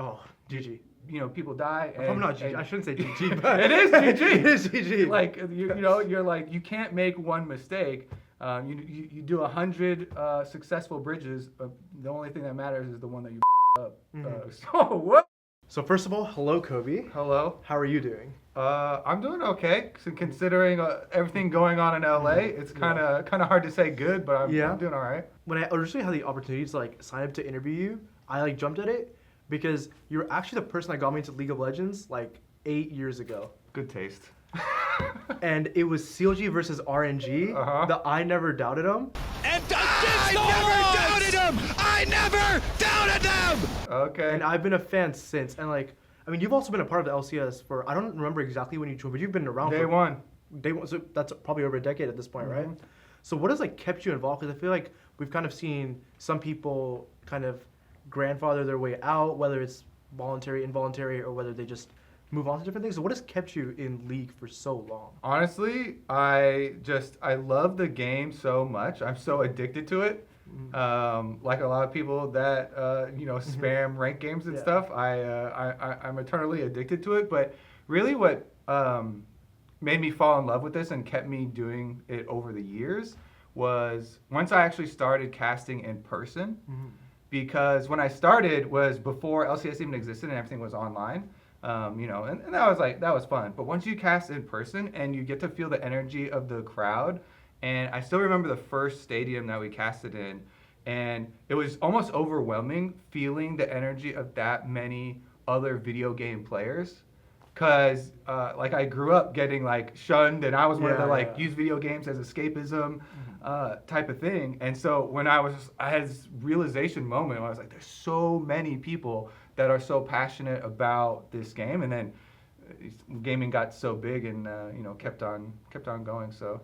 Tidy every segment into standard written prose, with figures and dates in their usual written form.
Oh, GG. People die. Probably not GG. I shouldn't say GG, but it is GG. It is GG. Like you're like you can't make one mistake. You do 100 successful bridges, but the only thing that matters is the one that you up. So what? So first of all, hello, Kobe. Hello. How are you doing? I'm doing okay. Considering everything going on in LA, it's kind of hard to say good, but I'm doing all right. When I originally had the opportunity to like sign up to interview you, I like jumped at it because you're actually the person that got me into League of Legends like 8 years ago. Good taste. And it was CLG versus RNG. That I never doubted them. And I never doubted him! I never doubted them! Okay. And I've been a fan since. And like, I mean, you've also been a part of the LCS for, I don't remember exactly when you joined, but you've been around Day one. Day one. So that's probably over a decade at this point, right? So what has like kept you involved? Because I feel like we've kind of seen some people kind of grandfather their way out, whether it's voluntary, involuntary, or whether they just move on to different things. So what has kept you in League for so long? Honestly, I love the game so much. I'm so addicted to it. Like a lot of people that spam rank games and stuff, I'm eternally addicted to it. But really, what made me fall in love with this and kept me doing it over the years was once I actually started casting in person. Because when I started was before LCS even existed and everything was online. And that was fun. But once you cast in person and you get to feel the energy of the crowd, and I still remember the first stadium that we casted in, and it was almost overwhelming feeling the energy of that many other video game players. Cause I grew up getting like shunned, and I was one of the use video games as escapism type of thing. And so when I had this realization moment where I was like, there's so many people that are so passionate about this game, and then gaming got so big and kept on going. So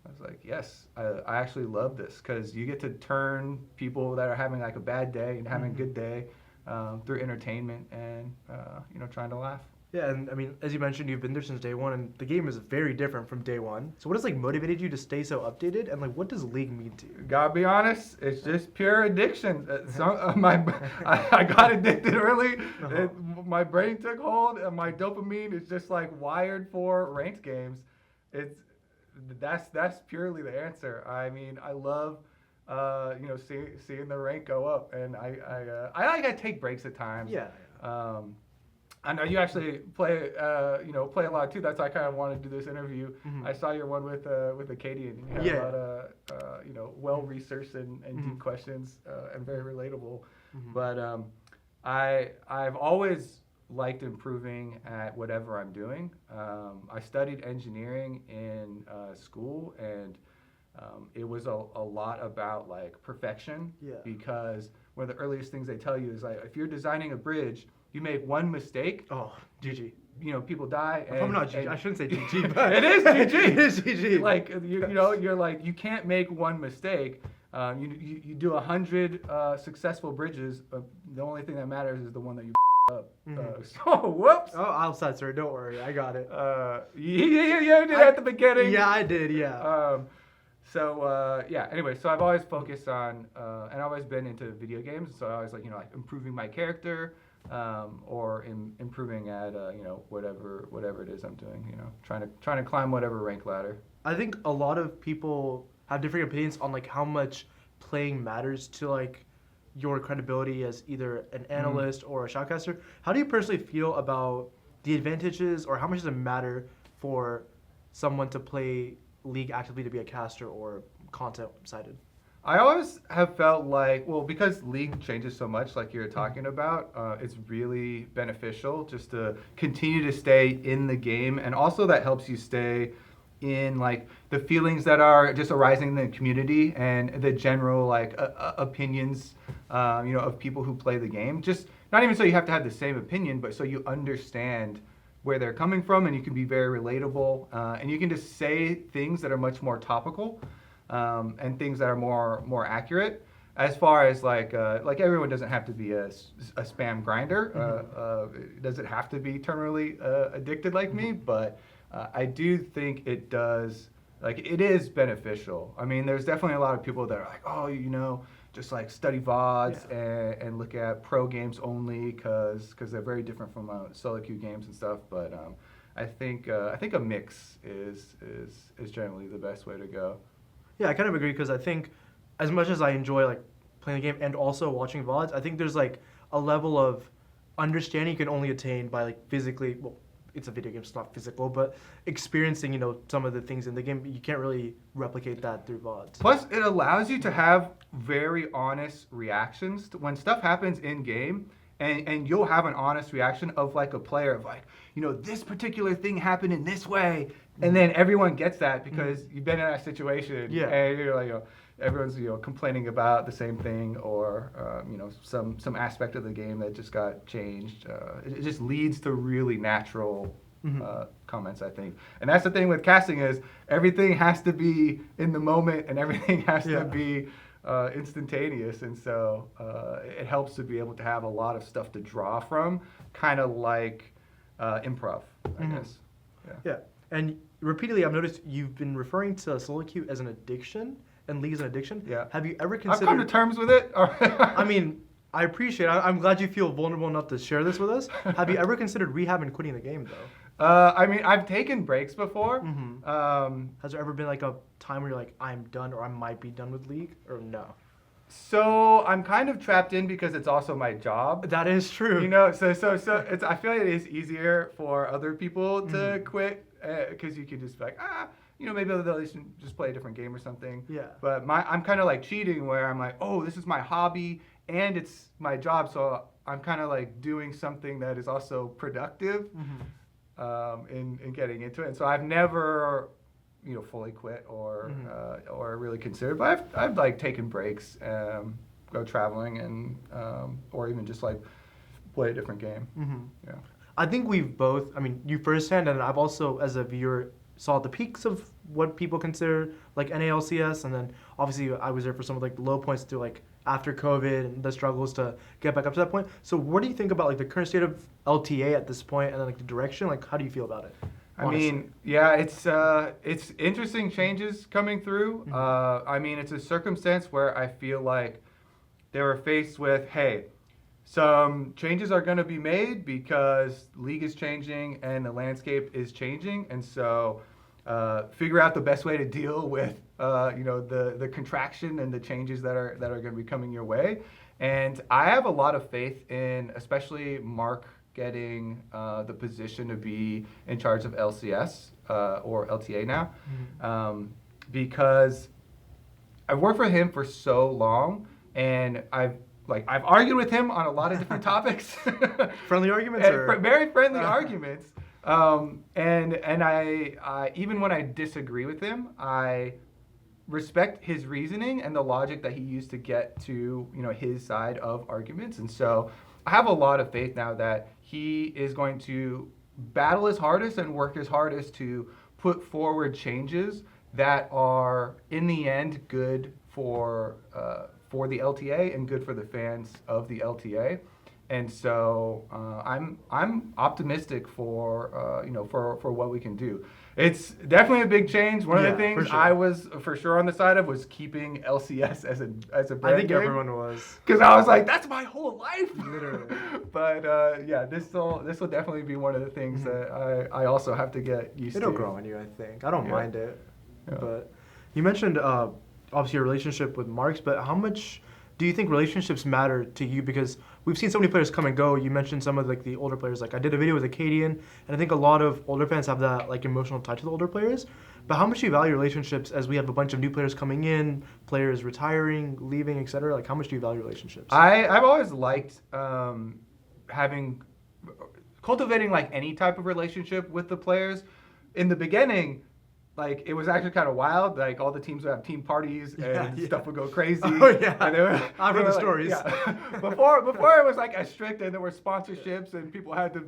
I was like, yes, I actually love this because you get to turn people that are having like a bad day and having a good day through entertainment and trying to laugh. Yeah, and I mean, as you mentioned, you've been there since day one, and the game is very different from day one. So what has like motivated you to stay so updated, and like what does League mean to you? Gotta be honest, it's just pure addiction. I got addicted early. My brain took hold, and my dopamine is just like wired for ranked games. That's purely the answer. I mean, I love seeing the rank go up, and I take breaks at times. I know you actually play a lot too. That's why I kind of wanted to do this interview. I saw your one with Acadian. And you had a lot of well-researched and deep questions and very relatable. But I've always liked improving at whatever I'm doing. I studied engineering in school, and it was a lot about like perfection. Because one of the earliest things they tell you is like if you're designing a bridge, you make one mistake. Oh, GG. People die. Probably not GG. I shouldn't say GG, but it is GG. It is GG. Like you're like you can't make one mistake. You do 100 successul bridges, but the only thing that matters is the one that you up. So whoops. Oh, I'll censor it. Don't worry, I got it. You did at the beginning. Yeah, I did. Yeah. Anyway, so I've always focused on and I've always been into video games. So I always like improving my character. Or improving at whatever it is I'm doing, trying to climb whatever rank ladder. I think a lot of people have different opinions on like how much playing matters to like your credibility as either an analyst or a shoutcaster. How do you personally feel about the advantages, or how much does it matter for someone to play League actively to be a caster or content sided? I always have felt like, well, because League changes so much, like you're talking about, it's really beneficial just to continue to stay in the game, and also that helps you stay in like the feelings that are just arising in the community and the general like opinions, of people who play the game. Just not even so you have to have the same opinion, but so you understand where they're coming from, and you can be very relatable, and you can just say things that are much more topical. And things that are more accurate, as far as like everyone doesn't have to be a spam grinder. Does it have to be terminally addicted like me? But I do think it does. Like it is beneficial. I mean, there's definitely a lot of people that are like, oh, just like study VODs and look at pro games only because they're very different from solo queue games and stuff. But I think a mix is generally the best way to go. Yeah, I kind of agree because I think as much as I enjoy like playing the game and also watching VODs, I think there's like a level of understanding you can only attain by like physically, well, it's a video game, so it's not physical, but experiencing, some of the things in the game. You can't really replicate that through VODs. Plus, it allows you to have very honest reactions to when stuff happens in game, and you'll have an honest reaction of like a player of like, this particular thing happened in this way, and then everyone gets that because you've been in that situation, and you're like, everyone's complaining about the same thing or some aspect of the game that just got changed. It just leads to really natural comments, I think. And that's the thing with casting is everything has to be in the moment and everything has to be instantaneous. And so it helps to be able to have a lot of stuff to draw from, kind of like improv, I guess. Yeah. And repeatedly, I've noticed you've been referring to solo queue as an addiction. And League is an addiction. Yeah. Have you ever considered? I've come to terms with it. I mean, I appreciate it. I'm glad you feel vulnerable enough to share this with us. Have you ever considered rehab and quitting the game, though? I mean, I've taken breaks before. Has there ever been like a time where you're like, I'm done or I might be done with League? Or no? So I'm kind of trapped in because it's also my job. That is true. So it's. I feel like it is easier for other people to quit because you can just be like, maybe they'll just play a different game or something. Yeah. But I'm kind of like cheating where I'm like, oh, this is my hobby and it's my job, so I'm kind of like doing something that is also productive in getting into it. And so I've never, fully quit or really considered, but I've like taken breaks, go traveling and or even just like play a different game. Yeah. I think we've both. I mean, you firsthand, and I've also as a viewer saw the peaks of what people consider like NALCS, and then obviously I was there for some of like the low points through like after COVID and the struggles to get back up to that point. So what do you think about like the current state of LTA at this point, and then like the direction? Like, how do you feel about it? Honestly. I mean, yeah, it's interesting changes coming through. I mean, it's a circumstance where I feel like they were faced with, hey, some changes are going to be made because league is changing and the landscape is changing, and so figure out the best way to deal with the contraction and the changes that are going to be coming your way. And I have a lot of faith in, especially Mark getting the position to be in charge of LCS or LTA now, because I've worked for him for so long, and I've argued with him on a lot of different topics. Friendly arguments, or very friendly arguments. And I even when I disagree with him, I respect his reasoning and the logic that he used to get to his side of arguments. And so I have a lot of faith now that he is going to battle his hardest and work his hardest to put forward changes that are in the end good for the LTA and good for the fans of the LTA. And so I'm optimistic for what we can do. It's definitely a big change. One of the things I was for sure on the side of was keeping LCS as a brand I think game. everyone was, because I was like, that's my whole life. Literally. But this will definitely be one of the things that I also have to get used to. It'll grow on you, I think. I don't mind it. Yeah. But you mentioned obviously your relationship with Marks, but how much do you think relationships matter to you? Because we've seen so many players come and go. You mentioned some of like the older players. Like I did a video with Acadian, and I think a lot of older fans have that like emotional tie to the older players. But how much do you value relationships as we have a bunch of new players coming in, players retiring, leaving, etc.? Like how much do you value relationships? I've always liked cultivating like any type of relationship with the players. In the beginning, like it was actually kind of wild. Like all the teams would have team parties and stuff would go crazy. Oh yeah, and I've heard the stories. Yeah. before it was like as strict, and there were sponsorships, and people had to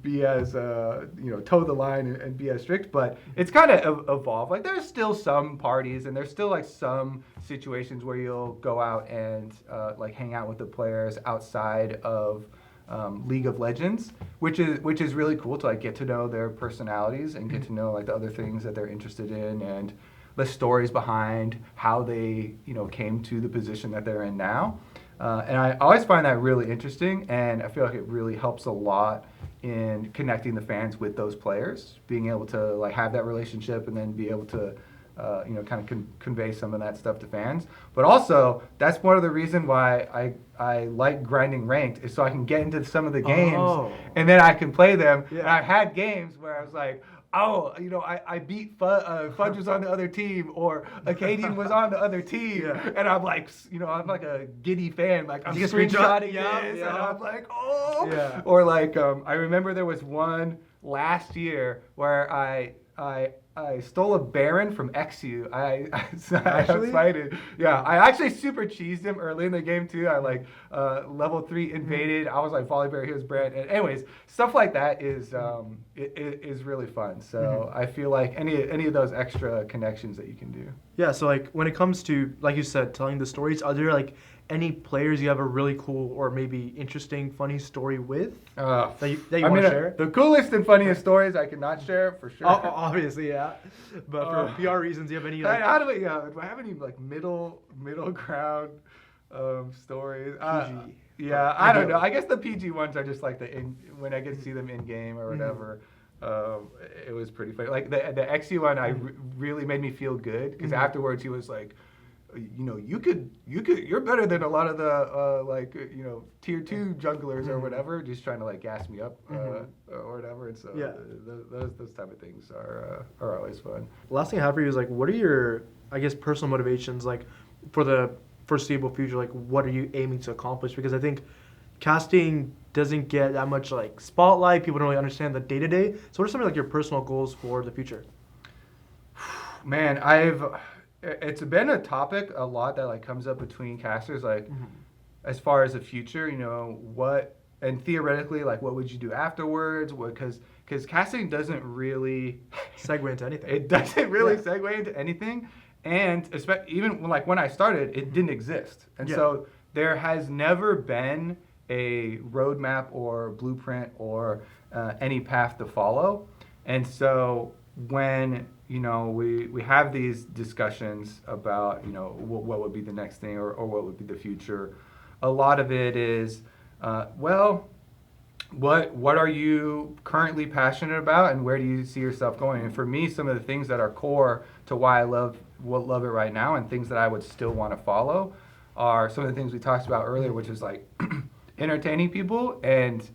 be as toe the line and be as strict. But it's kind of evolved. Like there's still some parties, and there's still like some situations where you'll go out and like hang out with the players outside of League of Legends, which is really cool to like get to know their personalities and get to know like the other things that they're interested in, and the stories behind how they, came to the position that they're in now. And I always find that really interesting, and I feel like it really helps a lot in connecting the fans with those players, being able to like have that relationship and then be able to kind of convey some of that stuff to fans. But also, that's one of the reason why I like grinding ranked, is so I can get into some of the games and then I can play them. Yeah. And I've had games where I was like, oh, I beat Fudge was on the other team, or Acadian was on the other team, Yeah. and I'm like, I'm like a giddy fan, like I'm You get screenshot? screenshotting Yeah, this, yeah. and I'm like, oh, Yeah. or like I remember there was one last year where I stole a Baron from XU. I Actually? excited. Yeah, I actually super cheesed him early in the game too. I like level 3 invaded. I was like Volibear, he was Brand. And anyways, stuff like that is is really fun. So I feel like any of those extra connections that you can do. Yeah, so like when it comes to, like you said, telling the stories, are there like any players you have a really cool or maybe interesting, funny story with that you I want mean, to share? the coolest and funniest stories I cannot share for sure. Obviously, yeah. But for PR reasons, you have any like How do we? Do I have any like middle ground stories? PG. Yeah, I don't know. I guess the PG ones are just like when I get to see them in game or whatever. It was pretty funny. Like the XU one, really made me feel good because afterwards he was like, you're better than a lot of the tier 2 junglers or whatever, just trying to like gas me up or whatever. And so Yeah. those type of things are always fun. last thing I have for you is like, what are your, I guess, personal motivations like for the foreseeable future? Like, what are you aiming to accomplish? Because I think casting doesn't get that much like spotlight. People don't really understand the day to day. So, what are some of like your personal goals for the future? Man, it's been a topic a lot that like comes up between casters, like as far as the future, what, and theoretically, like what would you do afterwards? Because casting doesn't really Segue into anything. it doesn't really Yeah. segue into anything, and even when I started, it didn't exist, and so there has never been a roadmap or blueprint or any path to follow, and so when we have these discussions about what would be the next thing or what would be the future, a lot of it is what are you currently passionate about and where do you see yourself going? And for me, some of the things that are core to why I love it right now and things that I would still want to follow are some of the things we talked about earlier, which is like entertaining people and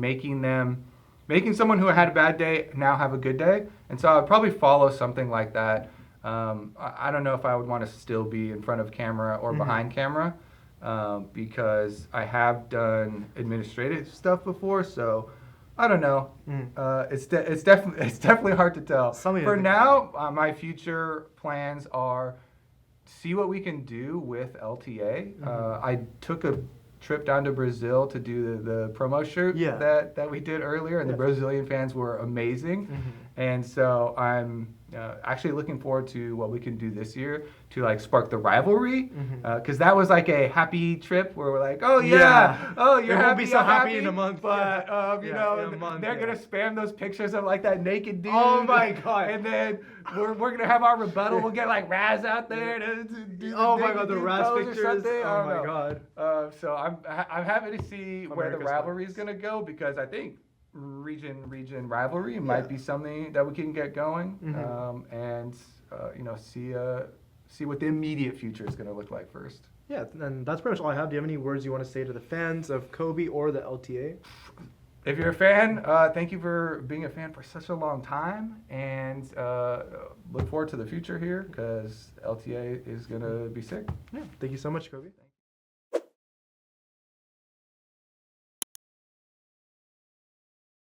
making someone who had a bad day now have a good day. And so I would probably follow something like that. I don't know if I would want to still be in front of camera or behind camera because I have done administrative stuff before. So I don't know. It's definitely hard to tell. Something to For think now, my future plans are see what we can do with LTA. I took a trip down to Brazil to do the promo shoot that we did earlier, and the Brazilian fans were amazing. And so I'm actually looking forward to what we can do this year to like spark the rivalry, because that was like a happy trip where we're like, oh you're It happy, won't be so I'm happy in a month, but in a month, they're gonna spam those pictures of like that naked dude. Oh my God. And then we're gonna have our rebuttal. We'll get like Raz out there to do Oh my naked God, the dude Raz pose or pictures. something. I Oh don't my know. God. So I'm happy to see where the America's rivalry is gonna go, because I think region rivalry might be something that we can get going, and see what the immediate future is gonna look like first. Yeah, and that's pretty much all I have. Do you have any words you want to say to the fans of Kobe or the LTA? If you're a fan, thank you for being a fan for such a long time, and look forward to the future here because LTA is gonna be sick. Yeah, thank you so much, Kobe.